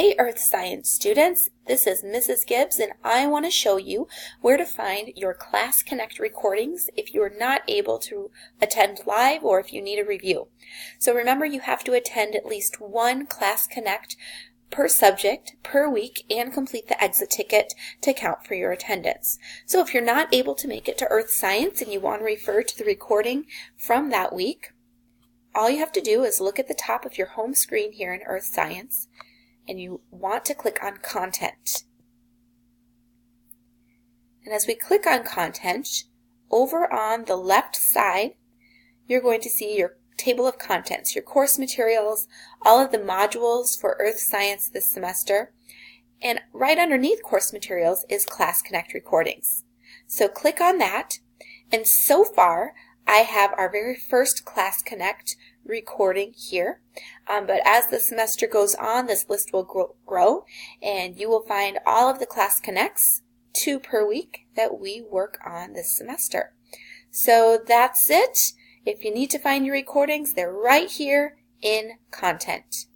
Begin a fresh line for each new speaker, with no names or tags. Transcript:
Hey Earth Science students, this is Mrs. Gibbs and I want to show you where to find your Class Connect recordings if you're not able to attend live or if you need a review. So remember, you have to attend at least one Class Connect per subject per week and complete the exit ticket to count for your attendance. So if you're not able to make it to Earth Science and you want to refer to the recording from that week, all you have to do is look at the top of your home screen here in Earth Science, and you want to click on Content. And as we click on Content, over on the left side, you're going to see your table of contents, your course materials, all of the modules for Earth Science this semester, and right underneath course materials is Class Connect recordings. So click on that, and so far I have our very first Class Connect recording here, but as the semester goes on, this list will grow and you will find all of the Class Connects, 2 per week, that we work on this semester. So that's it. If you need to find your recordings, they're right here in Content.